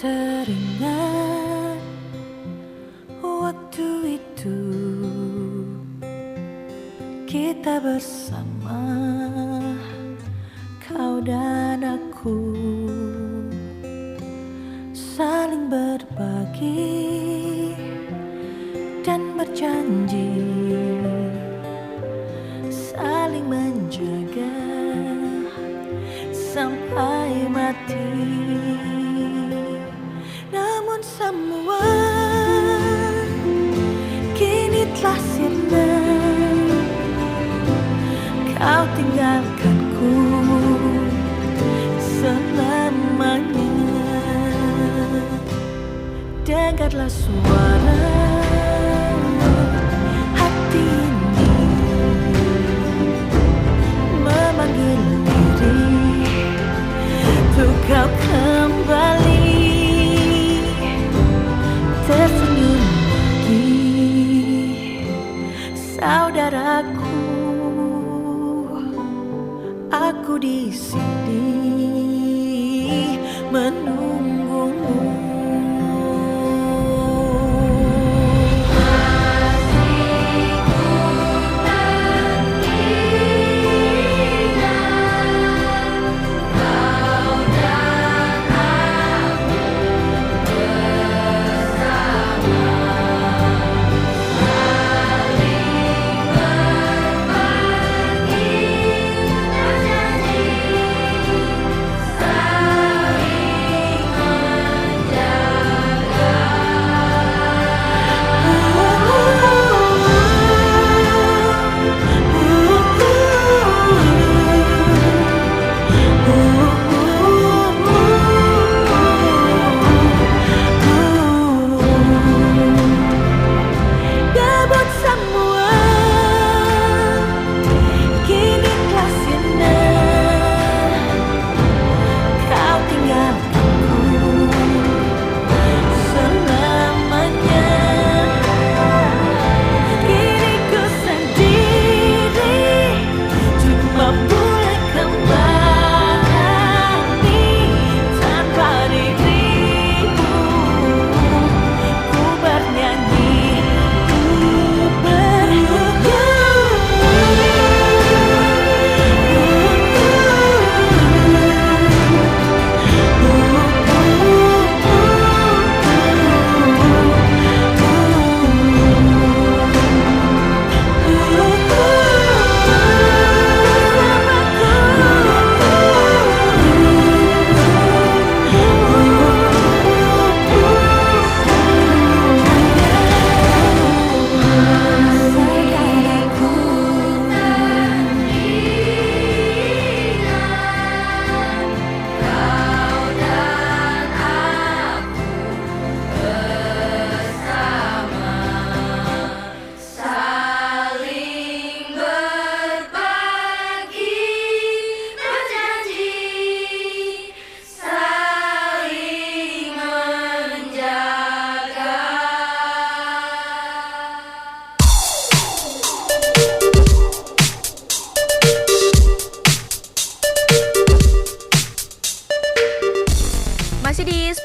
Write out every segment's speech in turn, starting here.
teringat waktu itu kita bersama, kau dan aku, saling berbagi dan berjanji saling menjaga sampai mati. Namun semua kini telah sirna, kau tinggalkanku selamanya. Dengarlah suara hati ini memanggil diri untuk kau kembali, tersenyum lagi saudaraku. Aku di sini menunggumu.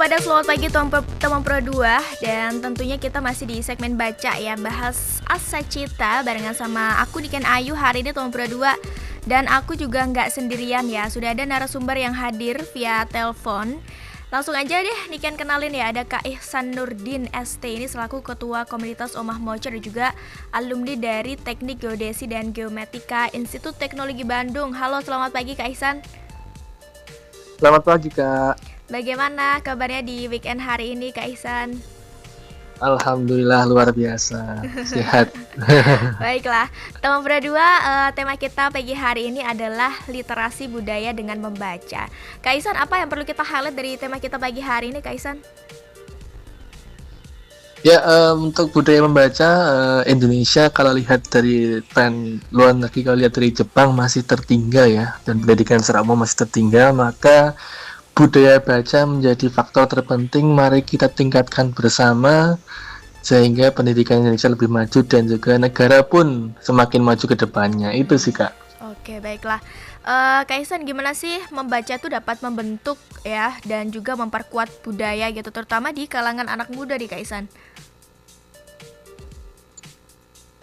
Pada selamat pagi teman Pro 2, dan tentunya kita masih di segmen baca ya, bahas Asa Cita barengan sama aku Niken Ayu hari ini teman Pro 2. Dan aku juga nggak sendirian ya, sudah ada narasumber yang hadir via telepon. Langsung aja deh Niken kenalin ya, ada Kak Ihsan Nurdin ST, ini selaku Ketua Komunitas Omah Mocer dan juga alumni dari Teknik Geodesi dan Geomatika Institut Teknologi Bandung. Halo, selamat pagi Kak Ihsan. Selamat pagi Kak. Bagaimana kabarnya di weekend hari ini Kak Ihsan? Alhamdulillah luar biasa, sehat. Baiklah, teman Pro 2, tema kita pagi hari ini adalah literasi budaya dengan membaca. Kak Ihsan, apa yang perlu kita highlight dari tema kita pagi hari ini Kak Ihsan? Ya, untuk budaya membaca, Indonesia kalau lihat dari tren luar negeri, kalau lihat dari Jepang masih tertinggal ya, dan pendidikan secara umum masih tertinggal, maka budaya baca menjadi faktor terpenting. Mari kita tingkatkan bersama sehingga pendidikan Indonesia lebih maju dan juga negara pun semakin maju ke depannya. Itu sih Kak. Oke, baiklah. Kak Ihsan, gimana sih membaca tuh dapat membentuk ya dan juga memperkuat budaya gitu, terutama di kalangan anak muda di Kak Ihsan?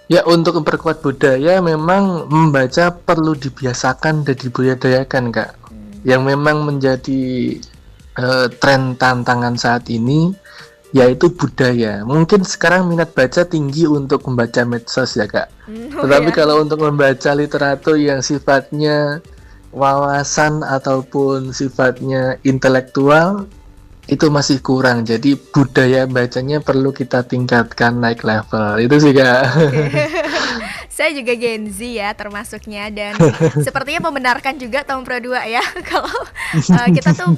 Ya, untuk memperkuat budaya memang membaca perlu dibiasakan dan dibudayakan, Kak. Yang memang menjadi tren tantangan saat ini yaitu budaya. Mungkin sekarang minat baca tinggi untuk membaca medsos ya, Kak. Tetapi kalau untuk membaca literatur yang sifatnya wawasan ataupun sifatnya intelektual itu masih kurang. Jadi budaya bacanya perlu kita tingkatkan naik level. Itu sih, Kak. Saya juga Gen Z ya termasuknya, dan sepertinya membenarkan juga tahun Pro 2 ya kalau kita tuh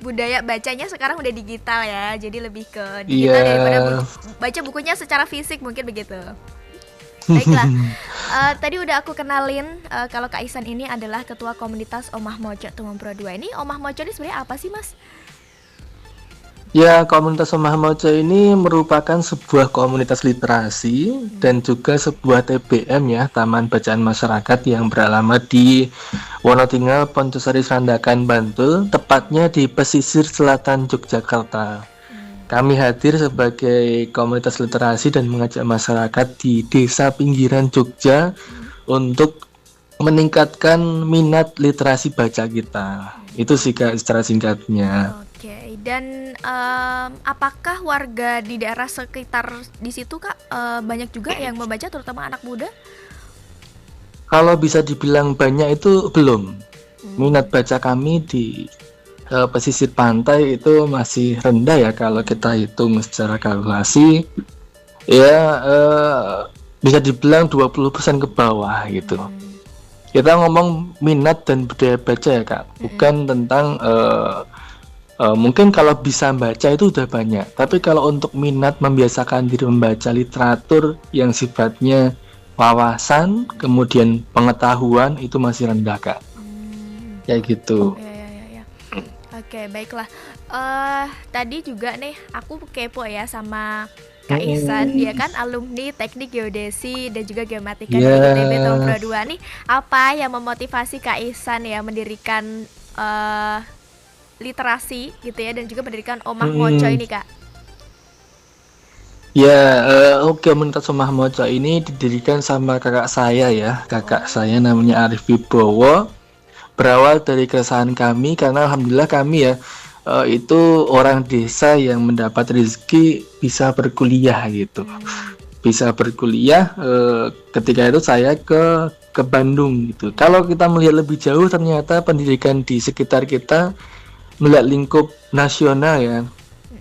budaya bacanya sekarang udah digital ya, jadi lebih ke digital daripada baca bukunya secara fisik, mungkin begitu. Baiklah, tadi udah aku kenalin kalau Kak Ihsan ini adalah ketua komunitas Omah Moco Tumon Pro 2. Ini Omah Moco ini sebenarnya apa sih, Mas? Ya, komunitas Omah Moco ini merupakan sebuah komunitas literasi dan juga sebuah TBM ya, Taman Bacaan Masyarakat yang beralamat di Wonotinggal, Poncosari, Sandakan, Bantul, tepatnya di pesisir selatan Yogyakarta. Kami hadir sebagai komunitas literasi dan mengajak masyarakat di desa pinggiran Jogja untuk meningkatkan minat literasi baca kita. Itu sih, Kak, secara singkatnya. Oke, dan apakah warga di daerah sekitar di situ, Kak, banyak juga yang membaca, terutama anak muda? Kalau bisa dibilang banyak itu belum. Minat baca kami di pesisir pantai itu masih rendah ya, kalau kita hitung secara kalkulasi. Ya, bisa dibilang 20% ke bawah gitu. Kita ngomong minat dan budaya baca ya, Kak, bukan tentang mungkin kalau bisa baca itu udah banyak, tapi kalau untuk minat membiasakan diri membaca literatur yang sifatnya wawasan kemudian pengetahuan itu masih rendah, Kak. Kayak gitu. Ya. Oke, baiklah. Tadi juga nih aku kepo ya sama Kak Ihsan, dia kan alumni Teknik Geodesi dan juga Geomatika di ITB tahun Pro 2 nih. Apa yang memotivasi Kak Ihsan ya mendirikan literasi gitu ya, dan juga mendirikan Omah Moco ini, Kak? Ya, komunitas Omah Moco ini didirikan sama kakak saya ya. Kakak saya namanya Arif Wibowo. Berawal dari keresahan kami karena alhamdulillah kami ya itu orang desa yang mendapat rezeki bisa berkuliah gitu. Bisa berkuliah, ketika itu saya ke Bandung gitu. Kalau kita melihat lebih jauh, ternyata pendidikan di sekitar kita melihat lingkup nasional ya,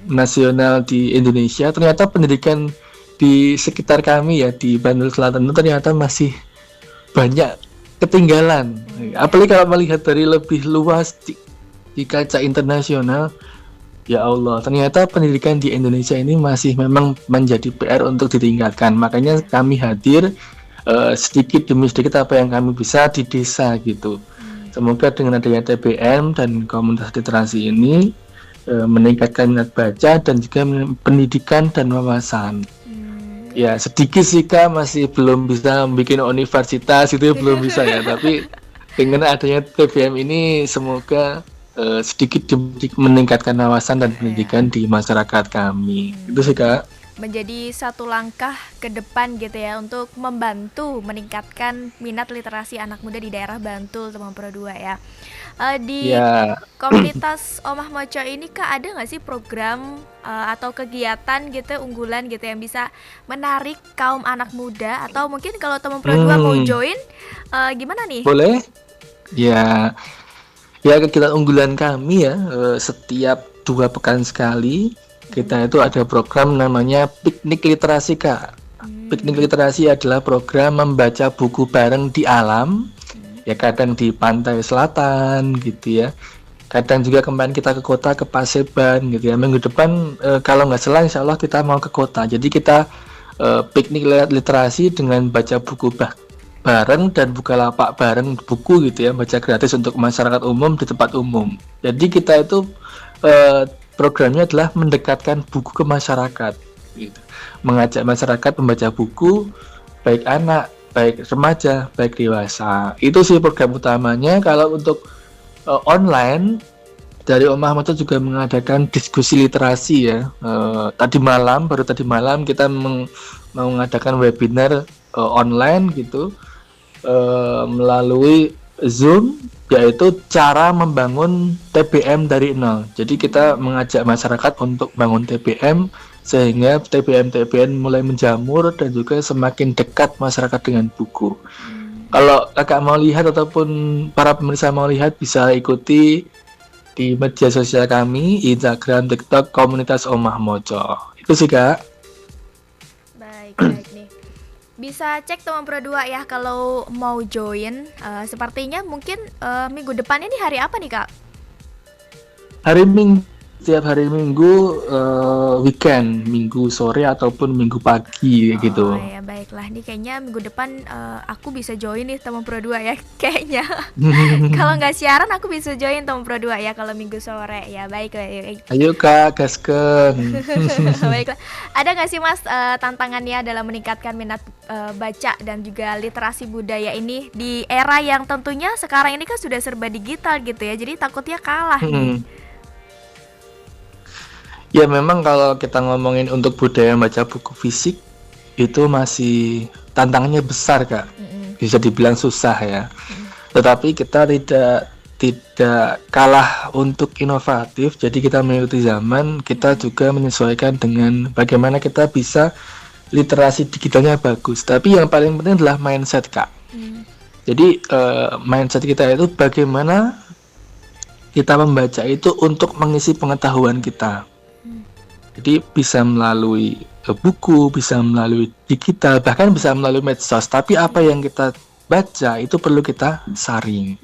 nasional di Indonesia, ternyata pendidikan di sekitar kami ya di Bantul Selatan itu ternyata masih banyak ketinggalan. Apalagi kalau melihat dari lebih luas di kaca internasional, ya Allah, ternyata pendidikan di Indonesia ini masih memang menjadi PR untuk ditingkatkan. Makanya kami hadir sedikit demi sedikit apa yang kami bisa di desa gitu. Semoga dengan adanya TBM dan komunitas literasi ini meningkatkan minat baca dan juga pendidikan dan wawasan. Ya sedikit sih, Kak, masih belum bisa bikin universitas itu belum bisa ya. Tapi dengan adanya TBM ini semoga sedikit demi sedikit meningkatkan wawasan dan pendidikan di masyarakat kami. Itu sih, Kak. Menjadi satu langkah ke depan gitu ya untuk membantu meningkatkan minat literasi anak muda di daerah Bantul Tumon Pro 2 ya. Di komunitas Omah Moco ini, Kak, ada nggak sih program atau kegiatan gitu unggulan gitu yang bisa menarik kaum anak muda, atau mungkin kalau Tumon Pro 2 mau join gimana nih? Boleh? Ya kegiatan unggulan kami ya, setiap 2 pekan sekali kita itu ada program namanya Piknik Literasi, Kak. Piknik Literasi adalah program membaca buku bareng di alam, ya kadang di pantai selatan gitu ya. Kadang juga kemarin kita ke kota, ke Paseban gitu ya. Minggu depan kalau nggak salah insya Allah kita mau ke kota. Jadi kita piknik literasi dengan baca buku bareng dan bukalapak bareng buku gitu ya, baca gratis untuk masyarakat umum di tempat umum. Jadi kita itu programnya adalah mendekatkan buku ke masyarakat gitu. Mengajak masyarakat membaca buku, baik anak baik remaja, baik dewasa. Itu sih program utamanya. Kalau untuk online, dari Omah Moco juga mengadakan diskusi literasi ya. Baru tadi malam kita mengadakan webinar online gitu, melalui Zoom, yaitu cara membangun TBM dari nol. Jadi kita mengajak masyarakat untuk bangun TBM sehingga TBM mulai menjamur dan juga semakin dekat masyarakat dengan buku. Kalau kakak mau lihat ataupun para pemirsa mau lihat, bisa ikuti di media sosial kami, Instagram, TikTok, komunitas Omah Moco. Itu sih kak. Baik nih. Bisa cek teman Pro 2 ya kalau mau join. Sepertinya mungkin minggu depannya nih hari apa nih kak? Hari Minggu, setiap hari Minggu, weekend, Minggu sore ataupun Minggu pagi gitu. Oh ya baiklah, nih kayaknya minggu depan aku bisa join nih teman Pro 2 ya kayaknya. Kalau nggak siaran aku bisa join teman Pro 2 ya kalau minggu sore ya. Baik. Ayo kak, gasken. Baiklah. Ada nggak sih mas tantangannya dalam meningkatkan minat baca dan juga literasi budaya ini di era yang tentunya sekarang ini kan sudah serba digital gitu ya, jadi takutnya kalah nih. Ya memang kalau kita ngomongin untuk budaya baca buku fisik itu masih tantangannya besar kak. Bisa dibilang susah ya. Tetapi kita tidak kalah untuk inovatif. Jadi kita mengikuti zaman, kita juga menyesuaikan dengan bagaimana kita bisa literasi digitalnya bagus. Tapi yang paling penting adalah mindset kak. Jadi mindset kita itu bagaimana kita membaca itu untuk mengisi pengetahuan kita. Jadi bisa melalui buku, bisa melalui digital, bahkan bisa melalui medsos. Tapi apa yang kita baca itu perlu kita saring.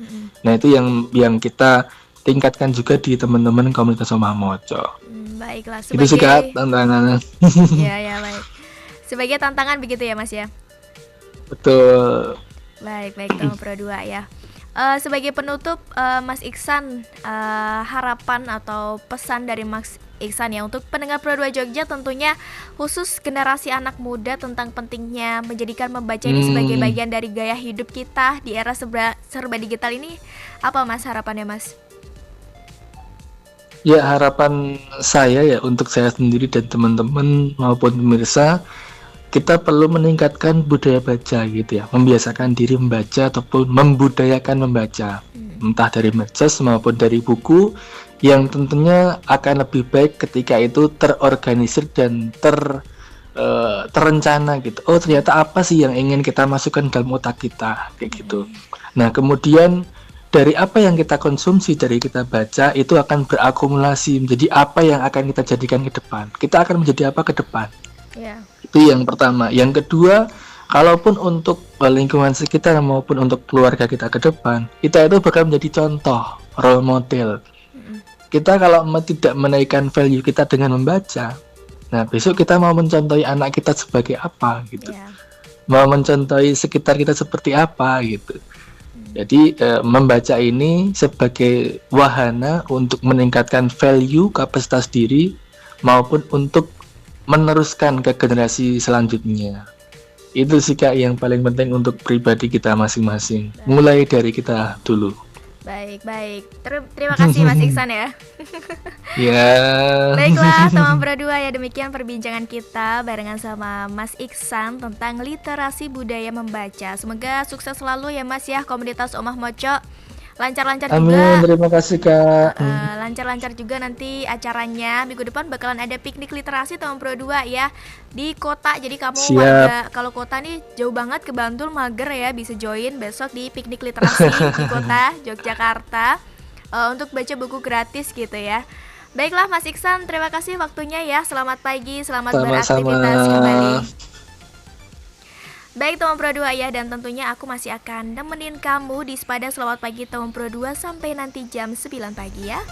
Nah itu yang kita tingkatkan juga di teman-teman komunitas Omah Moco. Baiklah. Itu sih kak tantangannya. Ya baik. Sebagai tantangan begitu ya mas ya. Betul. Baik teman Pro 2 ya. Sebagai penutup, Mas Iksan, harapan atau pesan dari Mas Iksan ya untuk pendengar Pro 2 Jogja, tentunya khusus generasi anak muda tentang pentingnya menjadikan membaca ini sebagai bagian dari gaya hidup kita di era serba digital ini. Apa mas harapannya mas? Ya harapan saya ya untuk saya sendiri dan teman-teman maupun pemirsa, kita perlu meningkatkan budaya baca gitu ya, membiasakan diri membaca ataupun membudayakan membaca, entah dari medsos maupun dari buku, yang tentunya akan lebih baik ketika itu terorganisir dan terencana gitu. Oh ternyata apa sih yang ingin kita masukkan dalam otak kita kayak gitu. Nah kemudian dari apa yang kita konsumsi, dari kita baca itu akan berakumulasi menjadi apa yang akan kita jadikan ke depan. Kita akan menjadi apa ke depan. Itu yang pertama. Yang kedua, kalaupun untuk lingkungan sekitar maupun untuk keluarga kita ke depan, kita itu bakal menjadi contoh, role model. Kita kalau tidak menaikkan value kita dengan membaca, nah besok kita mau mencontohi anak kita sebagai apa gitu, mau mencontohi sekitar kita seperti apa gitu. Jadi membaca ini sebagai wahana untuk meningkatkan value, kapasitas diri, maupun untuk meneruskan ke generasi selanjutnya. Itu sih kak yang paling penting untuk pribadi kita masing-masing, mulai dari kita dulu. Baik. Terima kasih Mas Iksan ya. Ya. Baiklah teman Pro 2 ya, demikian perbincangan kita barengan sama Mas Iksan tentang literasi budaya membaca. Semoga sukses selalu ya Mas ya, komunitas Omah Moco. Lancar-lancar Amin, juga. terima kasih kak. Lancar-lancar juga nanti acaranya. Minggu depan bakalan ada piknik literasi teman Pro 2 ya di kota. Jadi kamu warga kalau kota nih jauh banget ke Bantul, mager ya, bisa join besok di piknik literasi di kota Yogyakarta untuk baca buku gratis gitu ya. Baiklah Mas Iksan, terima kasih waktunya ya. Selamat pagi, selamat beraktivitas kembali. Baik teman Pro 2 ya, dan tentunya aku masih akan nemenin kamu di Sepada Selamat Pagi teman Pro 2 sampai nanti jam 9 pagi ya.